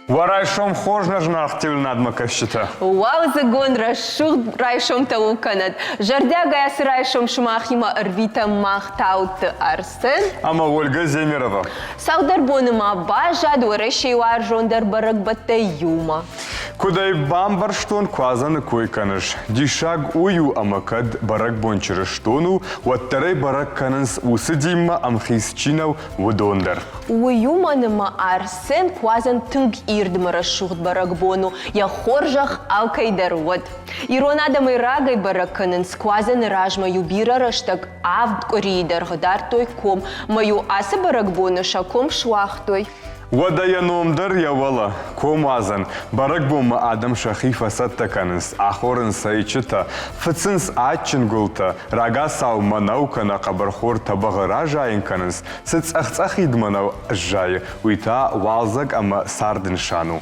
Варайшом хожна жнахтил надмакащита. Уалзагон рашух райшом тауканат. Жардяга яс райшом шмахима рвита махтаут арсен. Ама Ольга Земерова. Саудар боныма бажад урешей варжондар барагбатта юма. Кудай бамбарштон квазаны койканыш. Дишаг ую амакад барак бончырыштону, уаттарай барак канынс усыдимма амхисчинав водондар. Уюманыма арсен квазан тынг ирдмара шухт барагбону. Я хоржах алкайдар вод. Иронадамай рагай бараканынс квазан ражма юбира раштаг авд коридер гадар той ком. Маю асы барагбону шаком швахтой. Вадаяномдар явала, комазан, баракбома адам шахи фасад таканынс, ахорын сайчыта, фыцынс атчын гулта, рага сау манаука на кабархор табағыра жайын канынс, сыц ахцах идманау жайы, уйта валзак ама сардын шану.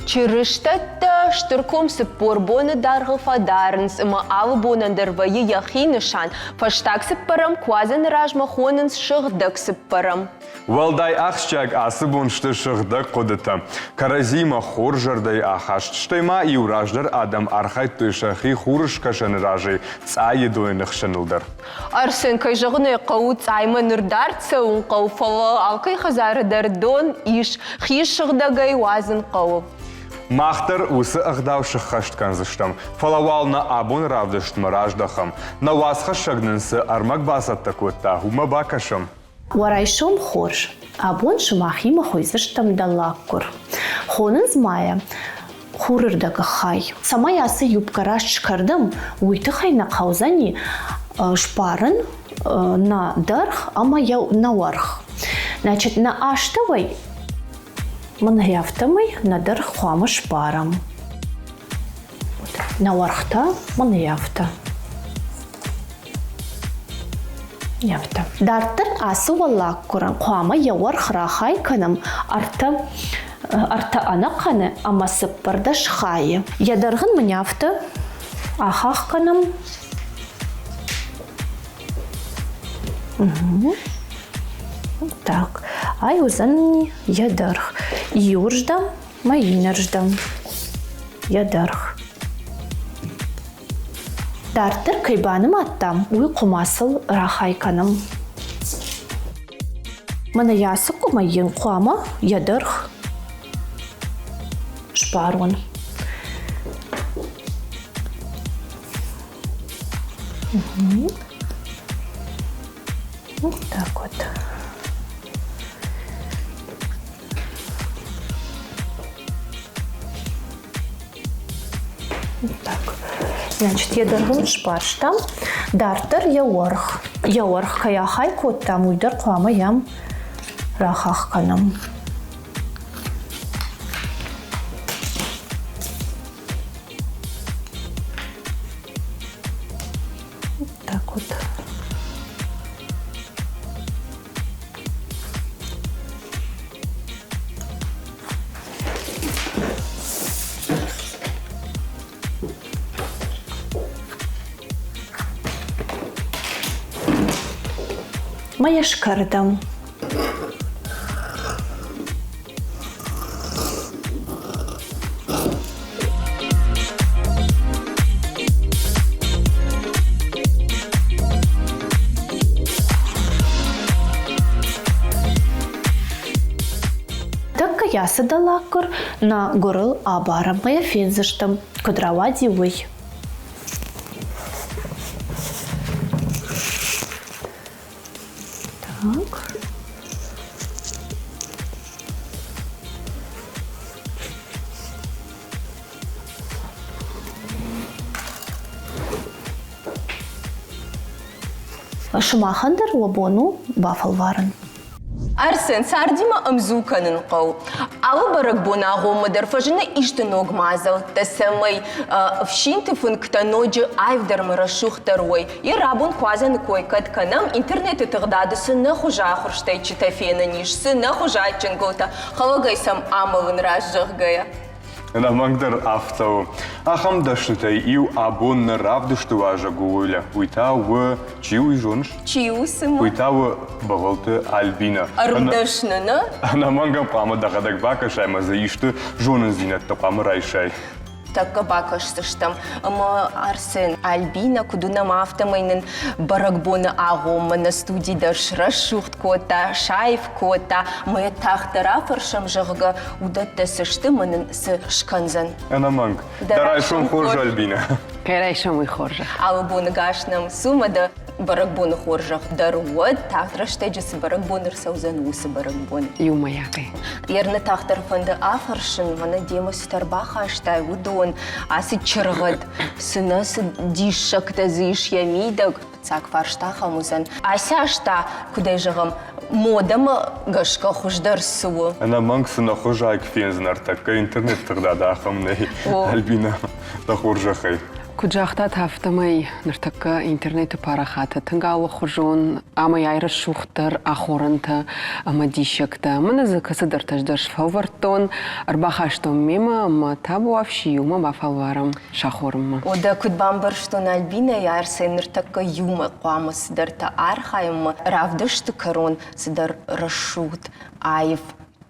Чирыштатта штырком сыппор боны дарғы фадарынс, ма авы бонандар вайы яхины шан, фаштак сыппарам квазан ражма хонынс шыгдак сыппарам. Валдай ахшчак асы боншты шыгдак кодыта. Каразима хор жардай ахашт, штайма и ураждар адам архай той шахи хурышка шанражай, цайы дойных шанылдар. Арсен кайжағыны қау цайма нырдар цауын қау фала алкай хазары дардон иш хи шыгдагай вазын қау. Махтар усы ағдаушы қаштканзыштам. Фалавална абон равдышт мараждахам. На васха шагнынсы армак басатта котта, хума бакашам. Варайшом хорж, абон шумахима хойзыштам далаккур. Хонын змая, хурырдага хай. Сама ясы юбкараш чкардым, уйты хайна қаузани шпарын на дарх, ама яу на варх. Значит, на аштавай маньяфтамай на дарх хуама шпарам. На вархта маньяфта. Яфта. Дартыр асу валлаккуран. Хуама явар храхай канам арта анақаны ама сыппарда шхайы. Ядарғын маняфта ахах канам. Так. Ай узан ядарх. Юрждам, майинарждам. Ядарх. Дартыр кайбаным аттам, уй құмасыл рахайканым. Мана ясы құмайын қуама ядырх шпарон. Вот так вот. Вот так. Значит, я даргын шпарштам, дартыр яорх. Яорх каяхай коттам, уйдар қуама ям рахах канам. Вот так вот. Моя шкардам. Так я садалакур на горыл абара моя фензыштам кудрава дивый. Так. Шумахандар лобону бафалварен. Арсен сардима амзуканын қау. Алы барагбона ғомадар фажына ішті ногмазал. Тасамай вшинты функтаноджи айвдар марашухтар ой. И рабун квазан койкат канам интернеты тығдадысы на хужа хурштай читафена нишсы на хужа чынгота. Халагай сам амалын разжығгая. Ana mangdar aftau. Ахам даштай ив абон равдышты важа гуля. Уйтау чиу жонш. Чиусыма. Уйтау багалты Альбина. Арудашнына. Ana manga пама дагадак бака шайма заишты жонын зинетті пама райшай. Так бакаштыштым. Ама Арсен Альбина кудунам автомайнын баракбоны агомы на студии дашра шухт кота, шайф кота. Мы тахтара фаршам жагга удатта сышты манын сы шканзан. Ana mang. Дарай шум хоржа Альбина. Кайрай шамы хоржа. Алы боны гашнам сумада баракбоны хоржах даруот, тахтара штеджысы баракбоныр саузан усы баракбон. Юмаяқи. Ерны тахтар фанды афаршын, мана дема сутарбаха аштай удон, асы чырғыд, сынасы дишак тазыш ямидак, цак фарштаха музан. Ася ашта, кудай жығым, модамы гашка хуждар суы. Ana mang сына хожа айкфензнар, такка интернет тогда да ахамней. Альбина да хоржа хай. Куджахта тафтамай нартакка интернету парахата. Тангалы хужон, амай айры шухтар, ахоранта, амадишакта. Мана закасыдар таждаш фалвартон, арбахаштом мема, ама табу авшиюма бафалварам, шахорма. Ода кудбамбар штон Альбина яр сайныр такка юма қуамы сыдар та архайма, равдышты карон сыдар рашут, айв,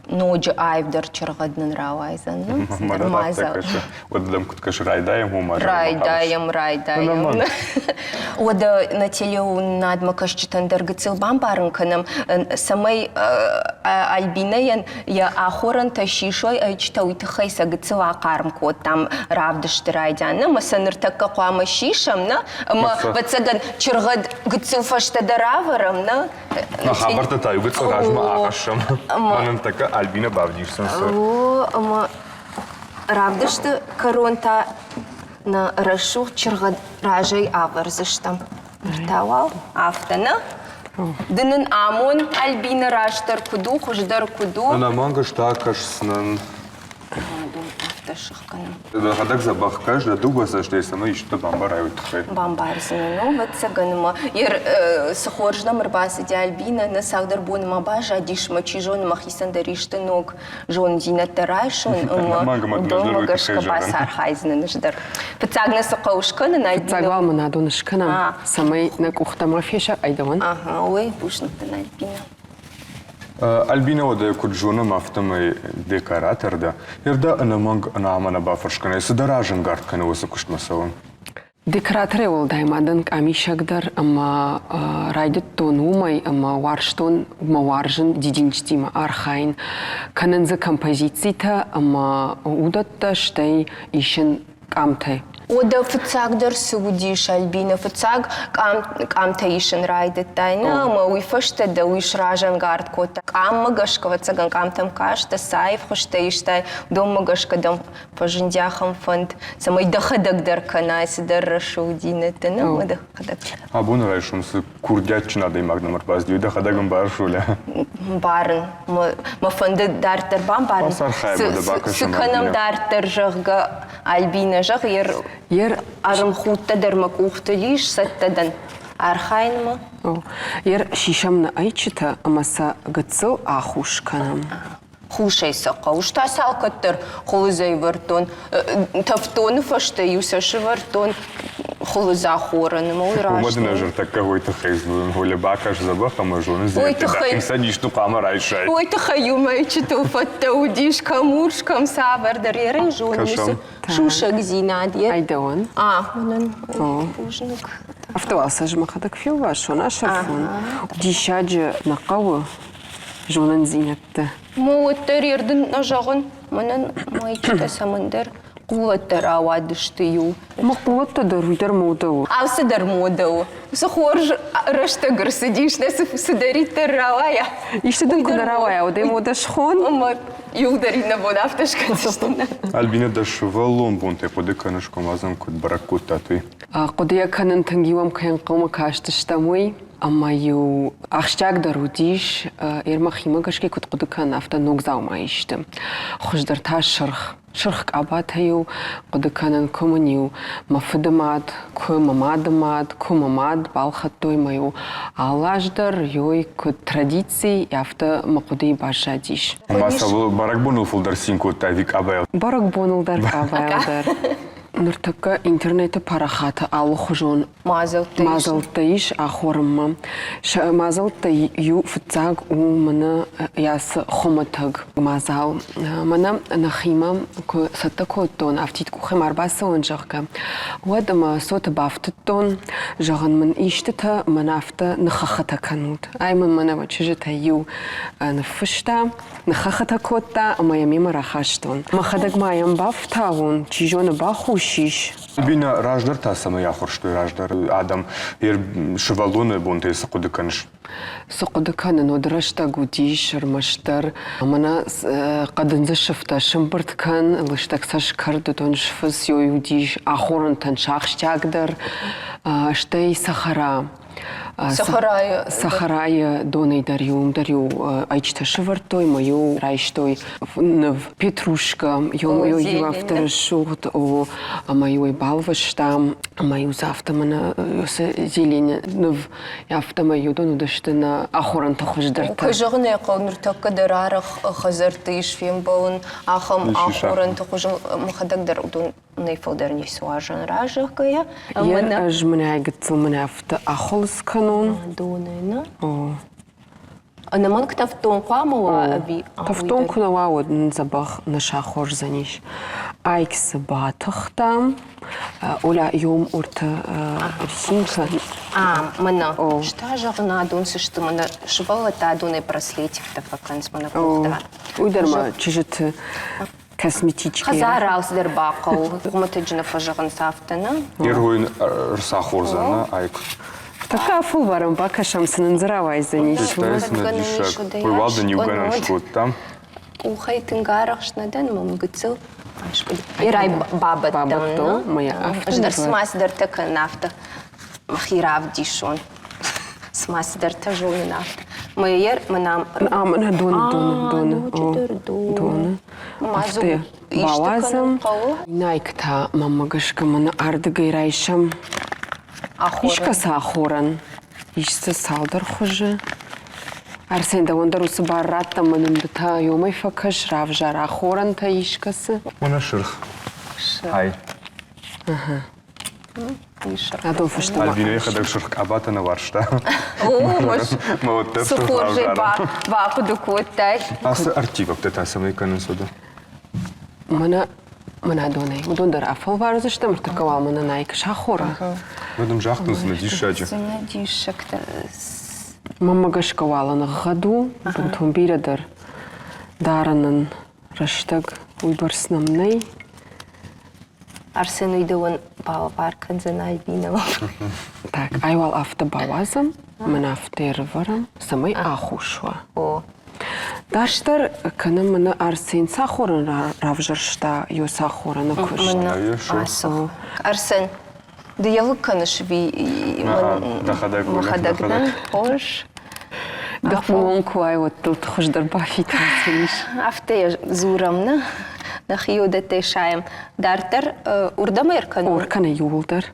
Ноджи айвдар чырғаднын рауайзан, сыдар майзал. Одадам куткаш райдаем умар. Райдаем. Ода на телеу надмакаш читандар гыцыл бамбарын кынам, самай Альбинаян я ахоран ташишой айчта уйтыхайса гыцыл ақарым код там равдышты райдяны, масаныр такка қуама шишам, ватсаган чырғад гыцыл фаштада раварам, Хабарта таю гыцыл ғажма ағашам. Манын такка Альбина бавдишсан сыр. Ама равдышты коронта на рашу чырғад ражай аварзыштам. Тауал автана. Дынын амон Альбина раштар куду, хуждар куду. Ana manga штакашсынан. Автошыққаным. Дагадак забахкаш, да дугаса штейсана ишты бамбар айтықай. Бамбарзыны, ватсаганыма. Ер сықоржнам ырбасы де Альбина, на сағдар боныма бажа, дишма чижоныма хисандаришты ног, жон зинатты райшын, дома гашка басар хайзыны ждар. Пыцагна сықаушқаны, Альбина. Цагвал мана донышкана, самай на кухтама феша айдаван. Ага, ой, пушнықтын Альбина. Альбина ода куджуна мафтамай декораторда. Ерда ana mang ana amana бафаршкана. Сыдаражын гартканы осы куштмасауын. Декораторы ол даймадын камишагдар, ама райдыт тон умай, ама варштон, ма варжын дидинчтима архайн. Канынзы композицита, ама удатта штай ишен камтай. Ода фыцагдар судиш Альбина, фыцаг камта ишен райдыт тайна, ма уйфашта да уйш ражан гард кота. Камма гашка вацаган камтам кашта, сайф хошта иштай, дома гашка дам пожиндяхам фонд, самай дахадагдар канай, сидар рашудина, тана ма дахадаг. Абун райшумсы курдяччина даймагнамар баздию, дахадаган баршуля. Барын, ма фонды дартар барын. Сыканам дартар жагга Альбина жаг, Ер арым хутта дырмак ухты лиш саттадан архайнма. Ер шишамна айчита, амаса гыцыл ахушканам. Хушайса қауышта салкаттыр, холызай вартон, тафтоны фашта юсашы вартон, холыза хораны, мол рашты. Умадына жыр такка ойты хайзбуын, голя бакаш забах, ама жоны зеті дахим садишну камар айшай. Ой, ты хаю майчиту фатта удиш камуршкам савардар, ерен жоны шушак зинадьер. Айдаван. Манан ужнук. Автовалса жмахадак филва, шона шарфон. Дишаджы нақауы жонын зинетті. Моуаттар ердің нажағын, манан майчита самындар. Қуаттар ауадышты ю. Мақуатта даруйдар модау. Авсыдар модау. Сухорж раштагыр сидишь, сыдариттар рауая. Иштедін күні рауая, одай мода шхон. Ама юлдарина бода автошкан. Альбина даш валон бунте поды канышком азам куд баракут татуй. Қодия канын тангивам каян қылма каштыштамой. Ама ю ахштаг дарудиш, ермах химагашке куд қуды кан авто ногзаума ишті. Хождар та шырх. شرخ أباتهيو قد كان كومنيو مفدمات كومامادمات كوماماد بالخطوي مايو علاجدر يوي كتрадиции يافتا مقدي باشاديش Масал баракбунул фулдар синку тавик абайл. برق بونلدر كابايلدر نرتكا интернета парахата алхужон мазалтаиш ахорма мазалта ю фцаг у мана яс хоматаг мазал мана нахима ко сатакотон автитку хемарбаса онжака ودما صوت بافتتون جغن من إيشتتا منافتا نخختا كانوت أي من منا وتشجتا يو نفشتا نخختا كوتا أما يمي مرخاشتون ما خدق ما يم بافتاون تيجون باخوشيش Бина раждар та сама яхор, что раждар адам ер шевалоны бунты сакудыканыш. سقدكان ندرشتا قديش رمشتر منا قدن شفتا شمبرت كان لشتك ساش كرد دون شفز يوديش آخورن تنشاخش تاقدر شتي سخرا سخراي دوني дарю айчта шевартой мою райштой в петрушка йо авторы шут о мою балваштам мою завтамана зелень нв автомаю дону даштына ахоран тахождар كجغن يقول نرتك درارخ خزرتيش فيم بون أخم آخرن تخوج مخدق در دون نيفو در نيسواجن راجع كيا يا أجمع قلت من أفت أخلص كانون دوننا أنا ما نكتب تون قاموا أبي تفتون كنا واود نزبخ نشاخور زنيش أيكس باتختم ولا يوم أرت رسينك منا штажагна дун сышты мана швала та дуны браслетик тафаканс мана кухта уйдерма чижит косметички хазаралс дербакау куматыджина фажаган сафтана Ергуин рсахор зана айк. Така фулваром бакашам сынынзыравай заниш. Тайс на дишак. Пойвалда не угана шкут там. Ухай тынгарах шнадан мам гыцыл ирай баба Бабато, моя авто. ждар смас дертека нафта махирав дишон смас дерта жон нафта моя манам Мана дона. Авте балазам. Найкта мамагашка мана ардыгай райшам. Ишка сахоран. Ишса салдар хуже. Арсен да ондар усы барратта манымдыта ёмай факаш равжар ахоран та ишкасы. Мана шырх. Хай. Адон фышты Альбина ехадак шырх абата на варшта. сухоржей баку дукоттай Асы артивак та сама иканын суда. Мана донай. Мудондар афал варзышта мыртыкавал мана найкаш ахора. Ведом жахтын на дишаджи. дишакта Мамагашкавала на году, бунтун бирадыр. Даранын раштаг уйбарснамнай. Арсен уйдуан бава паркан за Альбина Так, айвал авто балазам, мен автерварам, самай ахушва. о Даштар кана мана Арсен сахоран равжаршта ё сахоран куш. Аю шо. асо Арсен да я выканыш ви Да хадак махадагдан хош Дахмон куай вот тут хождар бафита синиш. афте зурамна да хиода тешаем дартер урдамеркан Оркана юлдар.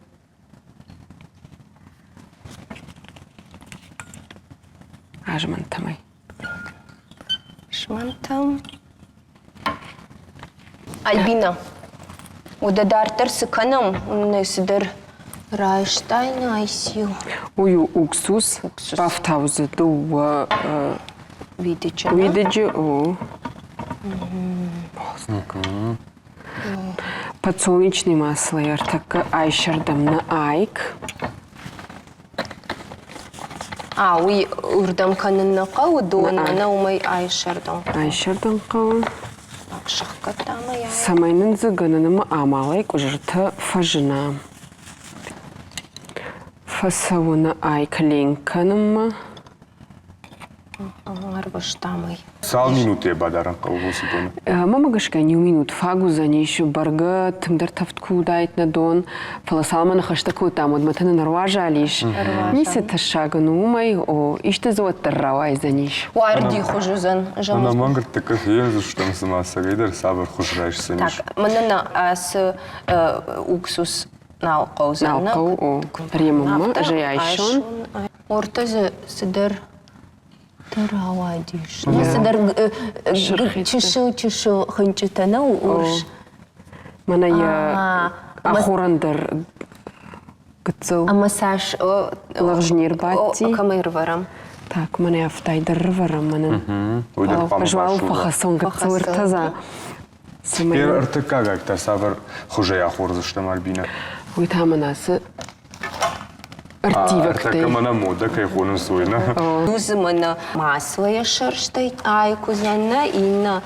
Ажман тамай. шмантам Альбина уда дартер сыканам не сидер Райштайн айсю Ую уксус бафтаузы ду видича видеджи о. Подсолнечное масло яртак айшардам на айк. уй урдам канынна кау дона умай айшардам Айшардам кау. шахкатама я Самайнын зыганынымы амалайк ужырты фажына. Фасауна айк ленканымы. ваштамый. Сал минуты бадаран калгусы бон. Мама гашка не минут фагу за ниш барга тымдар тафтку дайт на дон фаласалмана хаштаку там от матана нарважа алиш. Нисе ташага нумай о иште зовут тарравай за ниш. Уарди хожузан. Она мангар таких езжу, что там сама сагайдар сабар хушраешься Так, ниш. манана ас уксус науқаузан. Науқау о ремама жаяйшон. Ортазы сидер таравадиш. Я. Сидер Шырхитті. чышу хынчытана урш. Мана я ахурандар гыцыл. Массаж Лыжнир бати. камыр варам. Так, мана афтайдар варам мана. Уйдар Пожвал памашула. фахасон гыцыл иртаза. Пер артыка гактар сабар хужая хурзы что мальбина. Уй там анасы артивактай. Артыка мана мода кайхунын суйна. Узымына масло яшырштай ай кузанна инна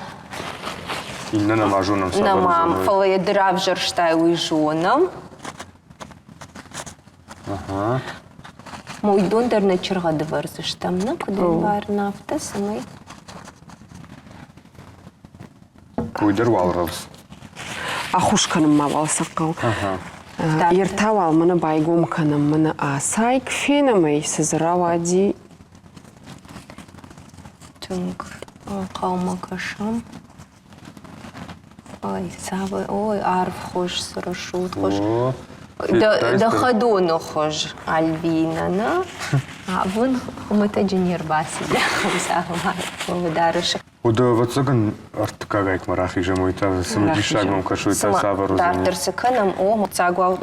Инна намажуном сабар. намам фалая драв жырштай уйжоном. Ага. Мой дондар на чыргады варзыштамна, кудын бар нафта самай. Уйдар валралс. Ахушканым мавал саққау. Ертавал мана байгомканым мана асай кфенамай сызыравади. Тунг қаума кашам. Ой, савы, ой, арф хош сырышут хош. О. Да ходону хош Альбина, а вон умыта джинир басиля. Савы, благодарышек. Уда вацаган артыка гайк марахи же мойта самодишагмам кашуйта сабар узани. Тартырсы кынам, о, цагуал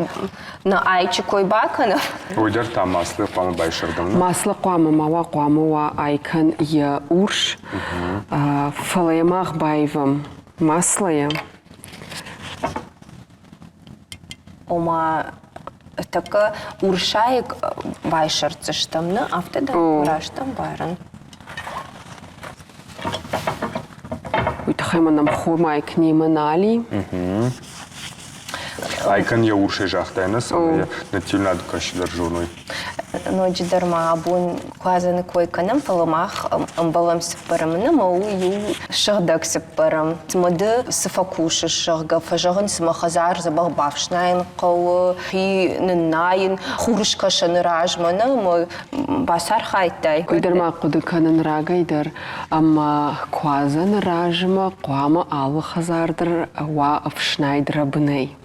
на айчи кой баканов. Уйдар там маслы пама байшырдым. Маслы қуамы мава қуамыва айкан я урш. Фалаямақ байвам маслая. Ома така уршайык байшырцыштамны, автода ураштам баран. Уйтахайманам хумайк неманали. Айкан я уршай жахтайнас, я натильнад кашидар журной. Ночи дарма абун квазаны кой канам фаламах амбалам сыппарамны мау ю шагдак сыппарам. Смады сыфакуши шагга фажагын сымахазар забах бавшнайн кау хи нынайын хурышка шаны ражманы басар хайтай. Уйдарма кудыканын рагайдар, ама квазан ражма қуамы алы хазардар ва афшнайдра бынай.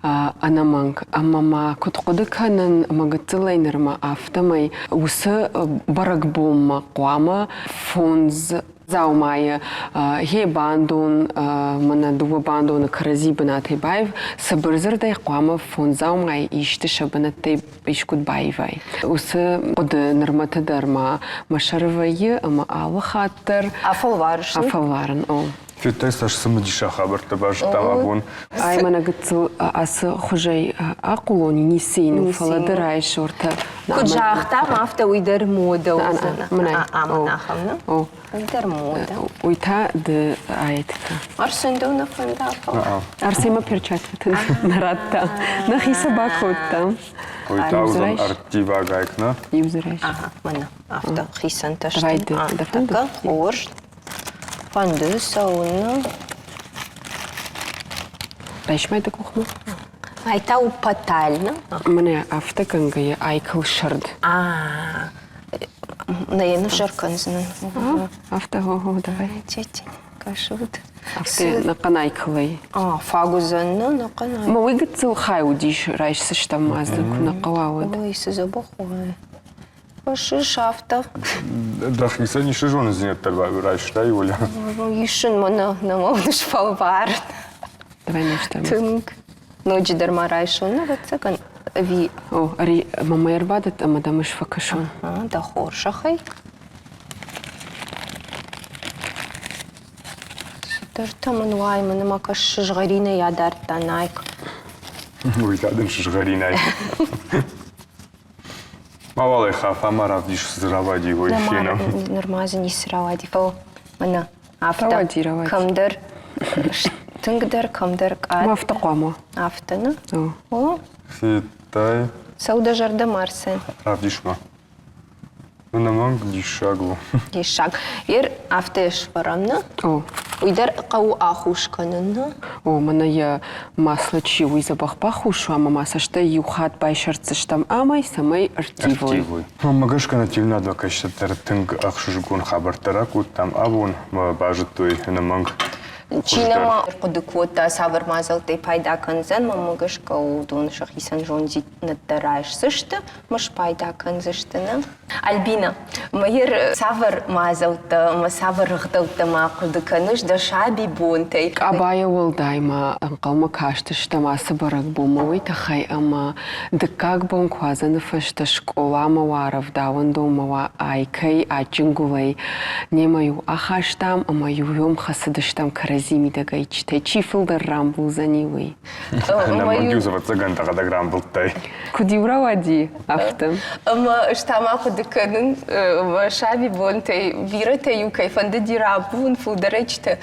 Анаманг, амама кудыканын магатылайнырма автомай усы баракбомма қуамы фонз заумая хе бандон мана дуа бандон карази банатай байв сабырзырдай қуамы фон заумай ишты шабанатай ишкуд байвай. Усы оды нырматыдарма машарвайы ама алы хаттыр Афалварышын. афалварын о. Фитайс аж самодиша хабар табаш там абун. Ай мана гыцыл асы хужай ақулони нисейну фаладырай шорта. Куджахта мафта уйдар мода узана. Мына. Аманахамны. О. Уйдар мода. Уйта ды айтка. Арсендона фандапа. Арсема перчатка наратта. Нахи собакотта. Уйта узан Юзрайш. артива гайкна. Юзрайш. Ага, мана. Авто хисан таштан. Давайте, давай. Така, орш. Панды сауна. Райшмайда кухма. Айта упатальна. Мане автокангая айкл шард. Наена жарканзна. Автого давай. Тетя, кашут. Авте на канайклай. Фагузанна на канай. Ма уйгыцыл хай удиш райшсы штам мазды куна калауад. Ой, сызабахуай. Пашиш авто. Дахиса не шижон зинет тарба райштай оля. Ишин мана намовдыш фалвард. Давай нештам. Тынг. Ночи дарма райшуна, вот цакан ви. О, ари мама ербадат, ама дамыш факашон. Да хоршахай. Тартаман вайма, нема каш жгарина ядар танайк. Уйтадын шижгаринай. Мавалай хаф амарав диш зравади его феном. Нормазы не сравади. Фал мана авто. Равади, равади. Камдар. Тынгдар, камдар кат. Ма автоқама. Автона. О. О, Фитай сауда жарда марсен. равдишма. Наманг дишаглу. Дишак. Автеш варамна. О, Уйдар қау ахушканына. мене є масло чивий запах пахушу, а мама саште юхат байшарцыштам амай самай артивой. Магашка на тивна да каштар тынг ахшушгун хабартарак там абун бажутой наманг. Чинама қудыквота савыр мазалтай пайда канзен, мамагаш қау доншах исан жонзи наттарайш сышты, маш пайда канзыштына. Альбина, майыр савыр мазалта, ма савыр ғдалта ма қудыканыш да шаби бонтай. Абая олдайма, анқалма каштыштам асы барак бумавай тахай ама дыкак бон квазаны фышта школа маваров даван домава айкай ачингулай немаю ахаштам амаю йом хасадыштам каразими дагайчтай чифылдар рамбул занивай. Наманг юзава цаган тағада грамбылтай. Кудивра вади автым. Ама штама қудыканын шаби бонтай вирата юкай фанды дирабун фударечта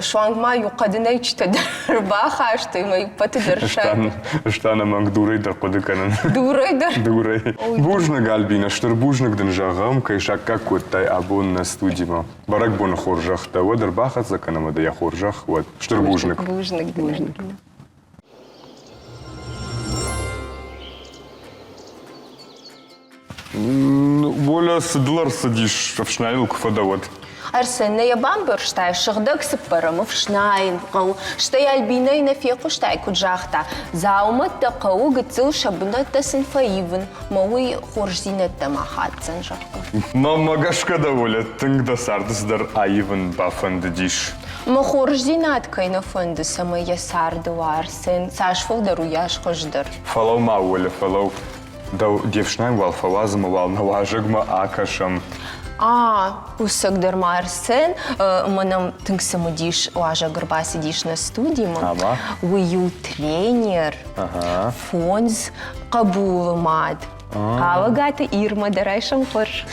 шуангма юқадынайчта дарбаха, что ima pati daršai. Šta namang durai dar kodikanan. Durai dar. Durai. Bujnag Albina, štar bujnag dan žagam, kai šaka kutai abun na studijima. Barak bun хоржах, та водер бахат заканама да я хоржах, вот, štar bujnag. Bujnag. Воля сыдылар садиш в шнайлку фадават. Арсен, я бамбер штай, шагдак сыппарам, в шнайн, қау, штай альбина и на феку штай куджахта. Заумат та қау гыцыл шабынат та сынфаивын, мауи хоржзинат та махатсан жахка. Мама гашка да воля, тынг да сардысдар айывын бафанды диш. Ма хоржзинат кайна фанды сама я сарду Арсен, саш фалдару яш хождар. Фалау ма воля, фалау. Да девшнайн вал фалазма вал наважыгма акашам. Усак дарма Арсен, манам тынг самудиш, уажа гырба сидиш на студии, Ама. ую тренер, фонз кабулы мад. Кавагата Ирма дарайшам хорш.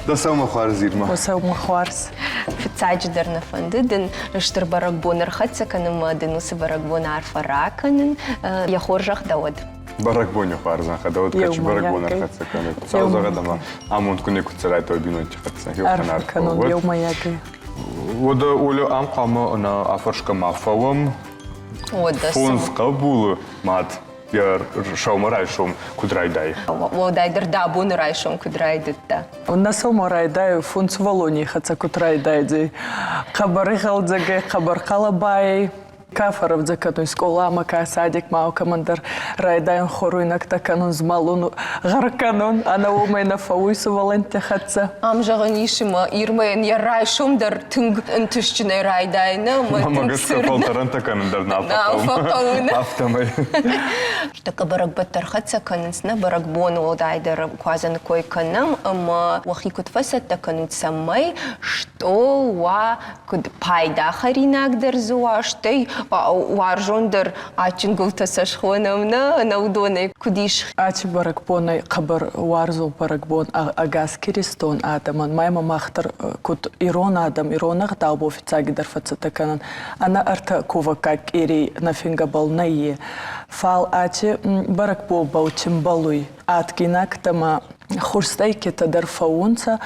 Да сама харзирма. Осау махварс. Фицадждар на фандыдын, штыр баракбон архатсаканым, дынусы баракбон арфараканын, я хоржах давод. Баракбоня харзан, хада вот качу баракбон архатсаканы. Саузага дама амун куне куцарай той биной тихатса. Арфаканон, ел маяки. Ода Оля ам қамы на афаршка мафавам. Фонз кабулы мад. Я шаумы райшом кудрайдай. Одайдыр дабун райшом кудрайдытта. Насом райдай фунц волони хаца кутрайдайди. Хабары халдзаге хабар халабай. Кафаров закатой скола мака садик мау командир райдайын хоруйнак таканун змалун гарканун ана умайна фауису валентя хатса. Амжағын ишима Ирмайын я райшомдар тынг үнтішчіне райдайны. Мама гашка полторан таканындар на афакауны. Афтамай. Штака баракбаттар хатса канынсына баракбону одайдар квазан койканам, ама вахикут фасат таканут самай, что ва куд пайда харинагдar зуа, штай варжондар ачингулта сашхонамна наудоне кудиш. Ачи баракбонай хабар варзу баракбон агас киристон адаман майма махтар кут ирон адам иронах дабо офицагидар фаца таканан. Ана арта кувакак ири нафинга балнайе. Фал ачи баракбо баучим балуй. Аткинак тама хурстайки тадар фаунца,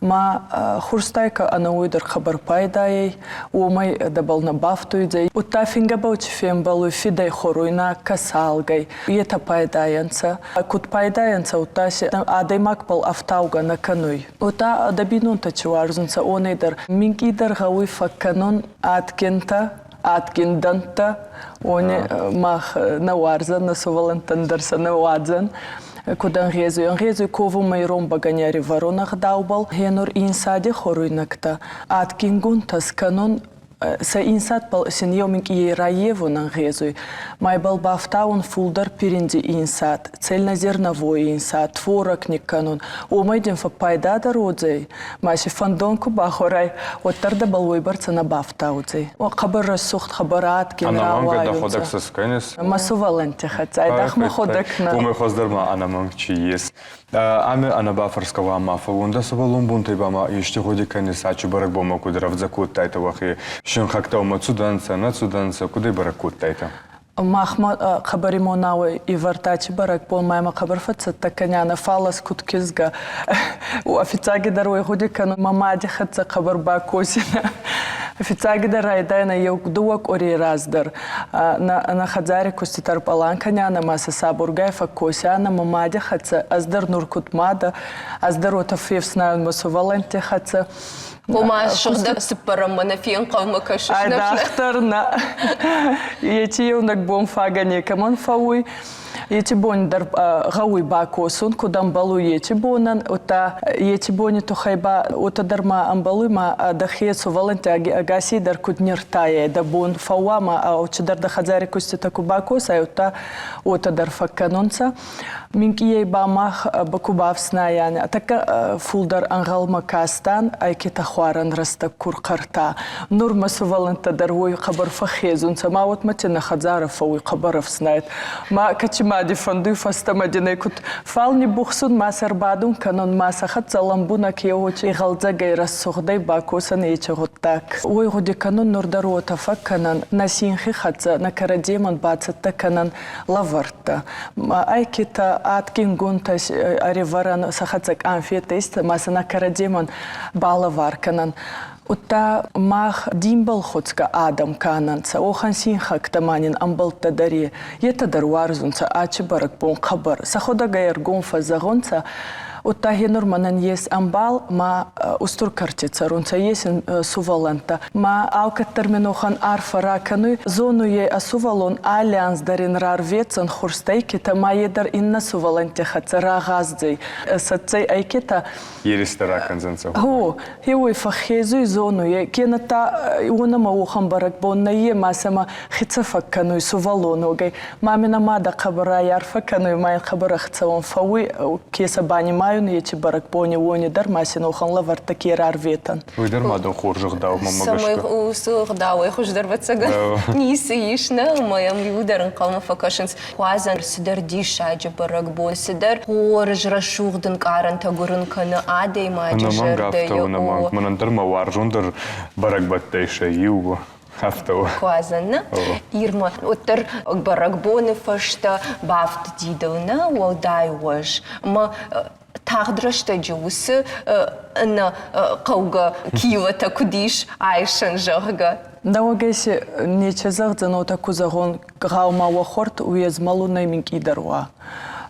ма хурстайка ана уйдар хабар пайдай, умай дабал на бафтуйдзай. Ута финга баучи фем балуй фидай хоруйна касалгай. Ета пайдаянца. Кут пайдаянца утаси адай макпал автауга на кануй. Ута дабинунта чуарзунца онайдар. Мингидар гауй факканун аткинта. Аткинданта, они мах наварзан, насувалантандарса навадзан. Кудан резу кову майром баганяри воронах даубал, генур инсаде хоруйнакта. Аткингунта сканон са инсад пал сеньоминг и раеву на резу. Майбал бафтаун фулдар пиринди инсад, цельнозерновой инсад, творогник канон. Умайдем фа пайдада родзей, маши фандонку бахорай, вот тарда балвой барца на бафтаудзей. О хабар рассухт хабарат Анаманга да генералаюнца. ходак соскайнес. Масу валенте хацай, дахма ходак на. Умай хоздарма анаманг чи есть. Аме анабафарского амафавунда савалун бунтай бама еште ходи кайнес ачу баракбома кудра в закут тайта вахи. Шен хактау мацуданца, нацуданца, кудай баракут тайта. Махма Хабаримонауи и вартачи барак пол майма хабарфаца таканяна фалас куткизга. У офицаги даруй худикану мамади хаца хабарба косина. Офицаги дарай дайна югдуак ори раздар. На хадзари куститар паланканяна маса сабургайфа косяна мамади хаца аздар нуркутмада аздар отафевснайун масу валанти хаца. Кома шухда сыппараммана фиен кавма кашышнапшна. Айдахтарна. Ети юнак бом фагане камон фауй. Ети бон дар гауй бакосун кудам балу ети бонан ута ети бони то хайба ута дарма амбалуй ма дахесу валанти агаси дар кудниртае да бон фауама а учдар да хазари кусти таку бакоса ута дар факканунца минки ей бамах бакубавсна яни така фулдар ангалма кастан айкита хваран раста куркарта нур масу валанта дарвой хабар фахезунца ма вот матина хазара фауй хабаров знает ма качимади фанду фастамадине кут фални бухсун масарбадун канон масахат заламбуна киочи галзагай рассохдай бакосан ечаготтак ой годи канон нурдарота факканан насинхи хатса на карадемон бацатта канан лаварта айкита аткин гунтас ариваран сахатсак амфетест масана карадемон балавар канан Ута мах димбал хоцка адам кананца, охан синхак таманин амбалта даре, ета дарварзунца, ачи барак бон хабар, сахода гайер гонфа загонца, Ута генур манан ес амбал, ма устур картица, рунца есен суваланта. Ма алка терминохан арфа ракану, зону е асувалон алианс дарин рар ветсан хурстейкита, ма едар инна суваланте хаца рагаздзей. Сацей айкита... Еристе ракан зенца. Хо, хеуи фахезу и зону е, кената унама ухан барак бонна е, ма сама хицафаккану и сувалону гай. Мамина мада хабара ярфакану и майн хабара хцавон фауи, кеса бани май Ечи барак пони вони дар масин уханла вартаки рарветан. Ой дар мадан хоржух дау мамагашка. Самый усух дау хуш дар вацага. Ниси ишна моям юдарн калма факашинс. Хвазан сидар дишаджи барак бон сидар хорж рашугдан каран тагурун кана адей маджи жерде ё. Наманг манан дар маваржун дар барак баттайша юго. Хафтау. Квазанна. Ирма оттар баракбоны фашта бафт дидауна уалдай уаж. Ма тагдрашта джусы на кауга кивата кудиш айшан жага. Даугайси нечезах зано таку загон гаума вахорт уез малунай минки дарва.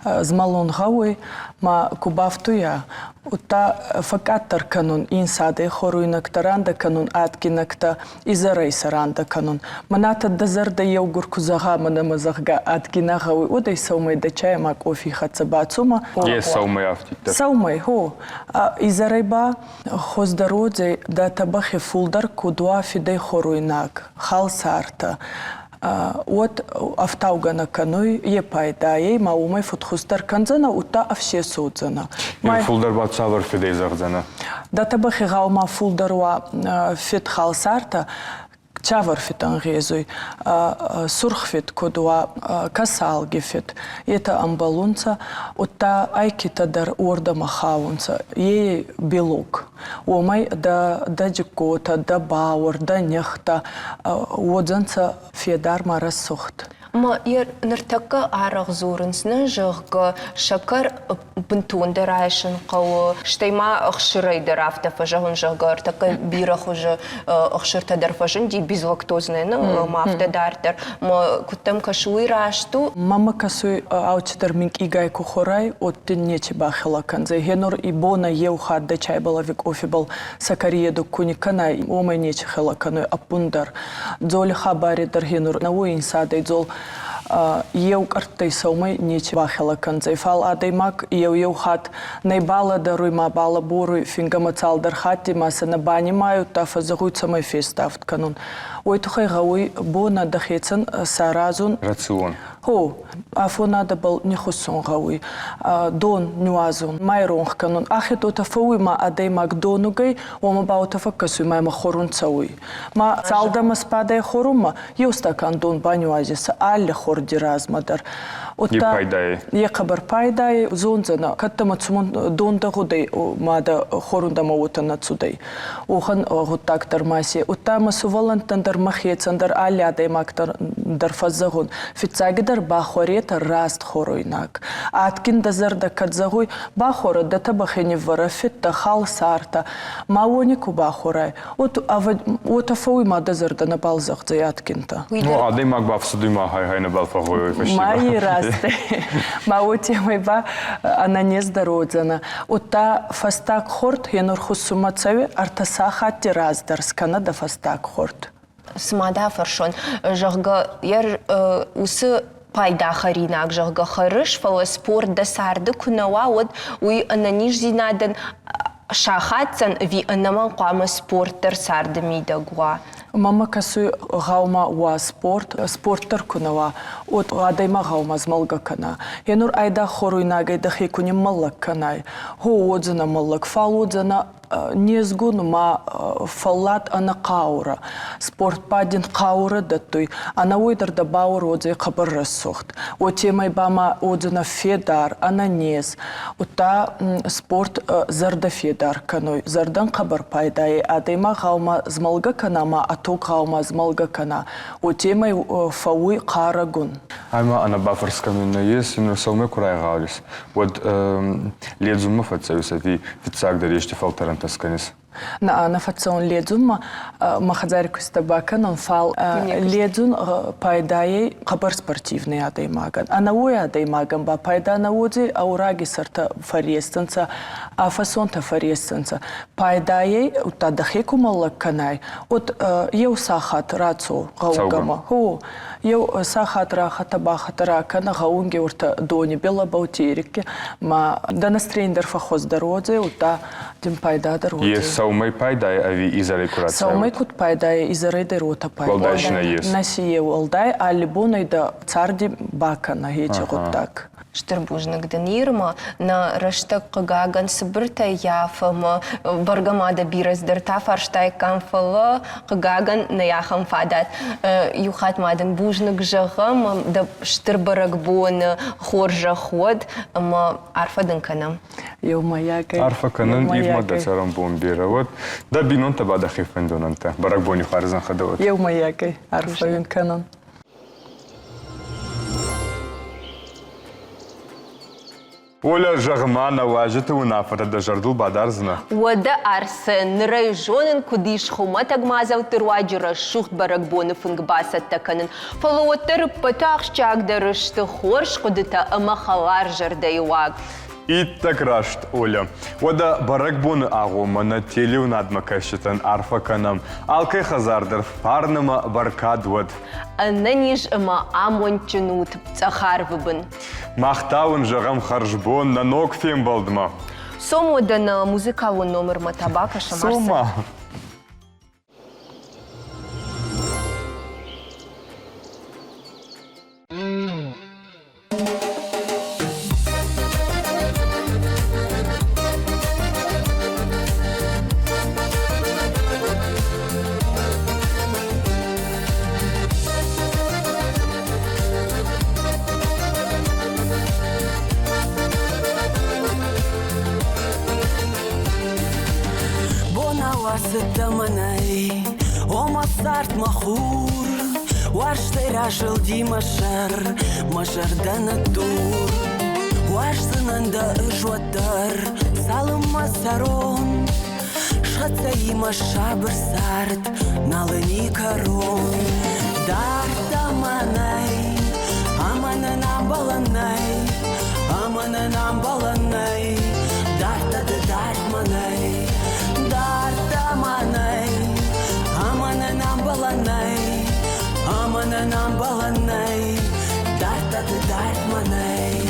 Змалун гауи ма кубафтуя ута факаттар канун инсаде хоруйнактаранда канун аткинакта изарай саранда канун маната дазарда йогурку зага манамазахга аткина гауи одай саумай дачая мак офи хацабацума Е саумай афтита. Саумай хо изарайба хоздародзе да табахе фулдар кудуа фидей хоруйнак халсарта от автаугана кануй епайдаей маумай футхустар канзана ута авсе соудзана. Фулдар бат савар фидей загзана. Да табахе гаума фулдарва фит халсарта чавар фит ангезуй, сурх фит кодуа касал гефит. Это амбалунца, ута айкита дар орда махаунца, ей белок. Омай да джикота, да баур, да нехта, одзанца федар марасохт. Ма ер нартака арах зурынсны жыгы шакар бунтундар айшын қауы штайма ақшырайдар автафа жағын жыгы артака бирах уже ақшыртадар фажын ди безлактозныны мафтадартар. Ма куттам кашуй рашту. Мама касуй аучидар минк игай кухорай оттин нечи бахила канзай. Генур и бона еухад да чай была вик офибал сакариеду куниканай омай нечи хила кануй апундар. Дзоли хабари дар генур науи инсадай дзол Еу картай саумай нечи бахила канзай. Фал адаймак еу хат найбала даруй ма бала боруй фингамацал дар хати маса на бани маю тафа загуй самай фестафт канун. Ой тухай гауй бона дахецан саразун. Рацион. Хо, афо надо был не хусон гауй. Дон нюазун майронг канун. Ахи тота фауй ма адаймак донугай ома баута факасуй майма хорун цауй. Ма цалдама спадай хорума юстакан дон банюазиса алля хорди размадар. Епайдай. Екабар пайдай зонзана каттама цумун донда гудай мада хорундама отана цудай. Охан гутактар маси. Утама сувалантандар махецандар алля адаймактар дърфазагун. Фицагидар бахорета раст хоруйнак. Аткин дазарда кадзагуй бахора да табахени варафит та хал сарта. Мауонику бахорай. От афауй ма дазарда на балзах за яткинта. Ну, а дай маг баф судима хай на балфагой. Маи расте. Маути майба ананез дародзана. Ота фастак хорт янур хусумацави артасахати раздарскана да фастак хорт. Смада фаршон. Жахга яр усы пайда харинак жахга харыш фала спорт да сарды кунава вот уй ананиш зинаден шахатсан ви анаман қама спорттар сарды мидагуа. Мама касуй гаума уа спорттар кунава, от адайма гаума змалга кана. Янур айда хоруйнагай да хекуни маллак канай. Хо одзана маллак, фал одзана незгун ма фаллат ана қаура. Спорт падин қаура даттуй. Ана ойдар да бауыр одзай қабыр рассухт. Отемай бама одзана федар, ана нез. Ота спорт зарда федар каной. Зардан қабыр пайдай. Адайма гаума змалга кана ма атук гаума змалга кана. Отемай фауй қарагун. Айма ана бафарскамина есть, но сауме курай гаулис. Вот ледзума фацаюса ви фицагдар ешти фалтарантасканис. На фацон ледзун махадзарикус табакан он фал ледзун пайдай қабар спортивный адаймаган. Анауи адаймаган ба пайда науди аураги сарта фарестенца, а фасонта фарестенца. Пайдай утадахеку маллак канай. От ев сахат рацу гаугама. Хо ев сахат рахата бахата ракана гаунги урта дони бела баутерики. Ма да настроендер фахоз дародзе ута дим пайда дародзе. Саумай пайдай, а ви изарей курацай. Саумай кут пайдай, изарей дерота пайдай. Колдайшина есть. Насие улдай, а либонай да царди бака на гече вот так. Штырбужнак денирма на раштак кагаган сбырта яфама баргамада бирас дерта фарштай камфала кагаган на яхам фадат юхат мадан бужнак жагам да штырбарак бон хоржа ход ма арфадан канам. Йо маякай. Арфа канан ивма да царам бомбира. Вот да бинон та бада хифендонанта. Барак бони харзан хадават. Йо маякай. Арфа юн канан. Оля жагмана важиты унафата да жардул бадарзна. Вада арсен райжонен кудиш хуматаг мазал тырваджира шухт баракбоны фунгбаса таканын. Фалуоттар патах чак дарышты хорш кудыта амахалар жардайваг. И так рашт, Оля. Ода баракбоны агома на телеу надмакашитан арфа канам. Алкай хазардыр фарныма баркадвад. Ананиш ама амончынут цахар выбын. Махтауын жағам харжбон на ног фем балдыма. Сомо да на музыкаву номер матабака шамарса. Сома. Сытаманай, ома сарт махур, варштай рашыл ди машар да натур. Варшсынанда ыжуаттар, салым масарон, шатсай маша бір сарт, налыни корон. Дартаманай, амананам баланай, дартады дартманай. Дартаманай, амананам баланай, дартады дартманай.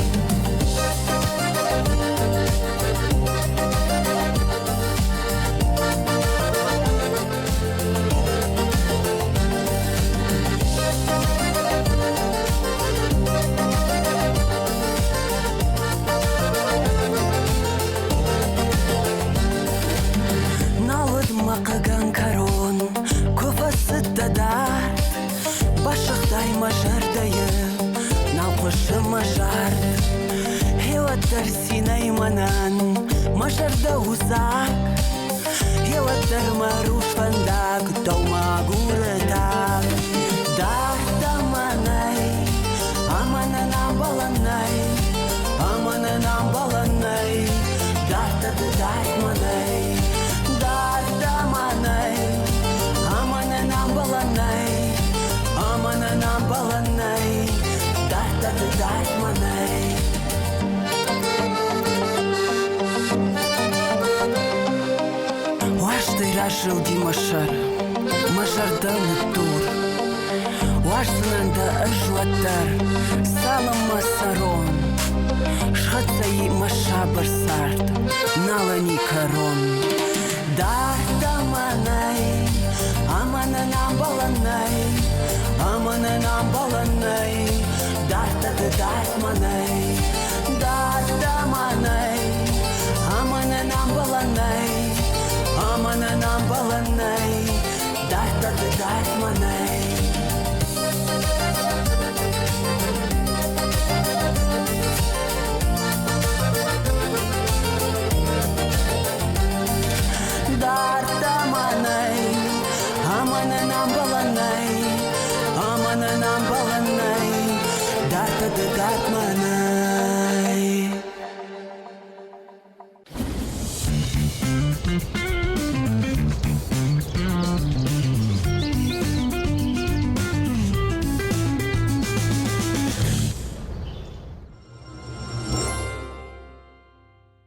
Мақаган корон, көфасы тадар, башықтай мажардайы, науқышы мажар. Хеваттар синай манан, мажарда узак, хеваттар маруш фандак, таума гурытак. Дартаман дай мене. Ваш ты рашил ди машар, машарданы тур. Ваш сынанда ажуаттар, салам масарон. Шхацаи маша барсарт, налани корон. Дарда манай, амана нам баланай, амана нам баланай. Дарда да дарт манай, дарда манай, амана нам баланай. Амана нам баланай, дарта да дарт манай. Дарта манай, амана нам баланай, амана нам баланай, дарта да дарт манай.